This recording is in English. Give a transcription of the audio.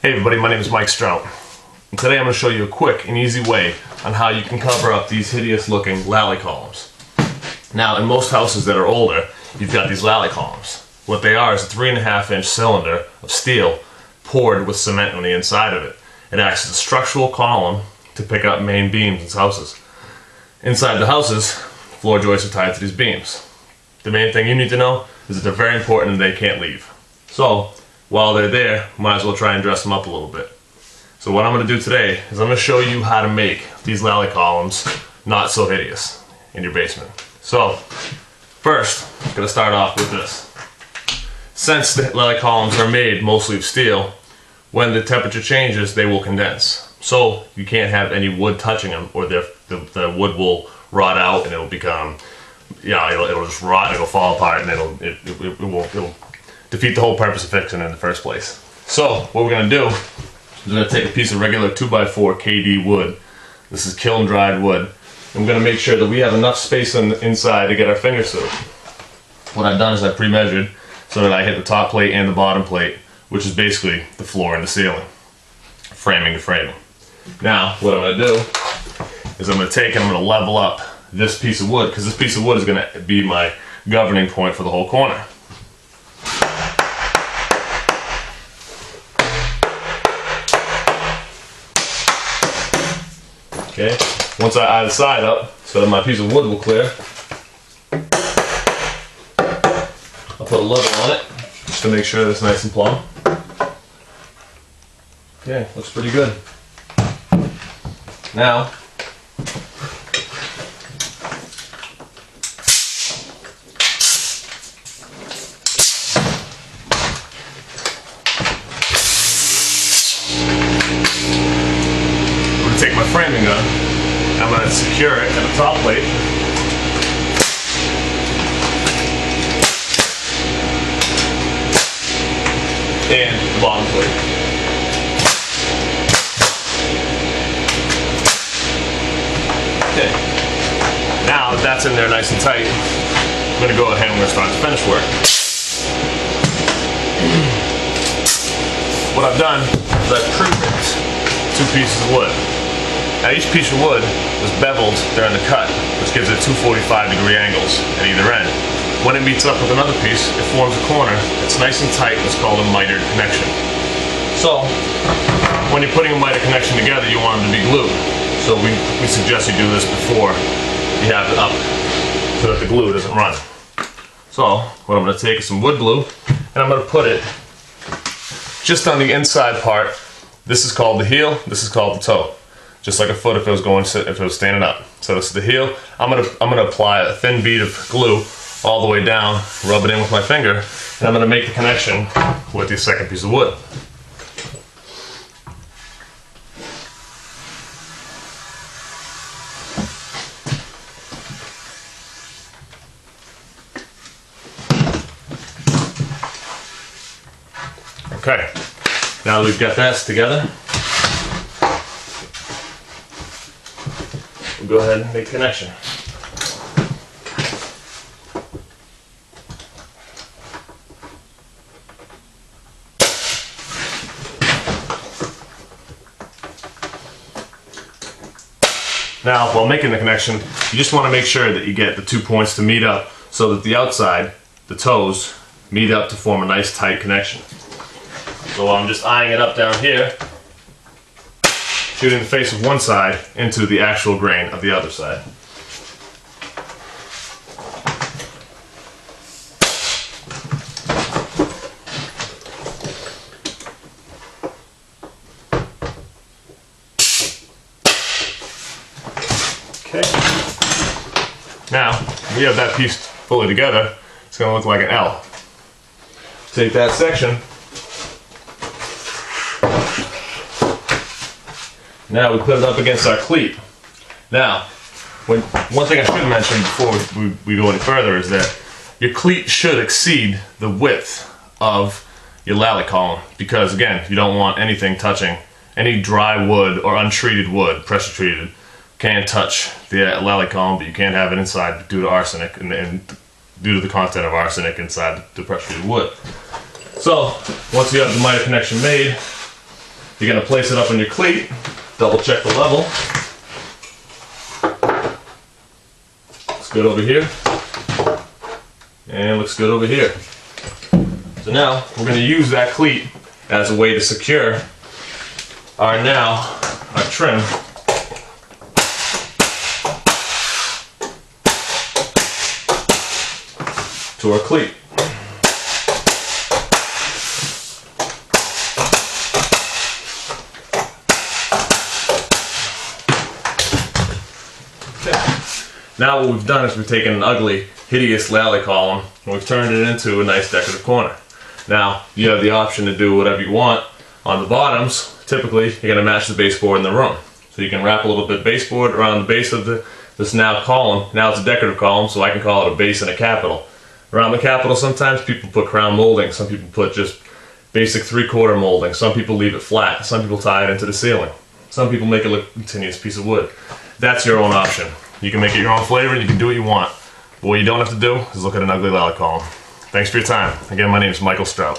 Hey everybody, my name is Mike Strout, and today I'm going to show you a quick and easy way on how you can cover up these hideous looking lally columns. Now, in most houses that are older, you've got these lally columns. What they are is a 3.5-inch cylinder of steel poured with cement on the inside of it. It acts as a structural column to pick up main beams in houses. Inside the houses, floor joists are tied to these beams. The main thing you need to know is that they're very important and they can't leave. So, while they're there, might as well try and dress them up a little bit. So what I'm going to do today is I'm going to show you how to make these lally columns not so hideous in your basement. So, first, I'm going to start off with this. Since the lally columns are made mostly of steel, when the temperature changes, they will condense. So, you can't have any wood touching them, or the wood will rot out and it'll become, it'll just rot and it'll fall apart and it'll defeat the whole purpose of fixing it in the first place. So, what we're going to do is we're going to take a piece of regular 2x4 KD wood. This is kiln dried wood. And we're going to make sure that we have enough space on the inside to get our fingers through. What I've done is I pre-measured so that I hit the top plate and the bottom plate, which is basically the floor and the ceiling, framing to framing. Now, what I'm going to do is I'm going to take and I'm going to level up this piece of wood, because this piece of wood is going to be my governing point for the whole corner. Okay, once I eye the side up so that my piece of wood will clear, I'll put a level on it just to make sure that it's nice and plumb. Okay, looks pretty good. Now, take my framing gun, I'm going to secure it at the top plate. And the bottom plate. Okay. Now that that's in there nice and tight, I'm going to go ahead and we're going to start the finish work. What I've done is I've pre-ripped 2 pieces of wood. Now each piece of wood was beveled during the cut, which gives it 2 45-degree angles at either end. When it meets up with another piece, it forms a corner. It's nice and tight, and it's called a mitered connection. So, when you're putting a mitered connection together, you want them to be glued. So we suggest you do this before you have it up, so that the glue doesn't run. So, what I'm going to take is some wood glue, and I'm going to put it just on the inside part. This is called the heel, this is called the toe. Just like a foot if it was standing up. So this is the heel. I'm gonna apply a thin bead of glue all the way down, rub it in with my finger, and I'm gonna make the connection with the second piece of wood. Okay, now that we've got that together, we'll go ahead and make the connection. Now, while making the connection, you just want to make sure that you get the 2 points to meet up so that the outside, the toes, meet up to form a nice tight connection. So I'm just eyeing it up down here, shooting the face of one side into the actual grain of the other side. Okay. Now, we have that piece fully together. It's going to look like an L. Take that section. Now we put it up against our cleat. Now, one thing I should mention before we go any further is that your cleat should exceed the width of your lally column, because again, you don't want anything touching. Any dry wood or untreated wood, pressure treated, can touch the lally column, but you can't have it inside due to arsenic and due to the content of arsenic inside the pressure treated wood. So, once you have the miter connection made, You're going to place it up on your cleat, double check the level. Looks good over here. And looks good over here. So now we're going to use that cleat as a way to secure our trim to our cleat. Now what we've done is we've taken an ugly, hideous lally column and we've turned it into a nice decorative corner. Now you have the option to do whatever you want. On the bottoms, typically you're going to match the baseboard in the room. So you can wrap a little bit of baseboard around the base of this now column. Now it's a decorative column, so I can call it a base and a capital. Around the capital, sometimes people put crown molding, some people put just basic 3/4 molding, some people leave it flat, some people tie it into the ceiling. Some people make it look like a continuous piece of wood. That's your own option. You can make it your own flavor and you can do what you want. But what you don't have to do is look at an ugly lally column. Thanks for your time. Again, my name is Michael Strout.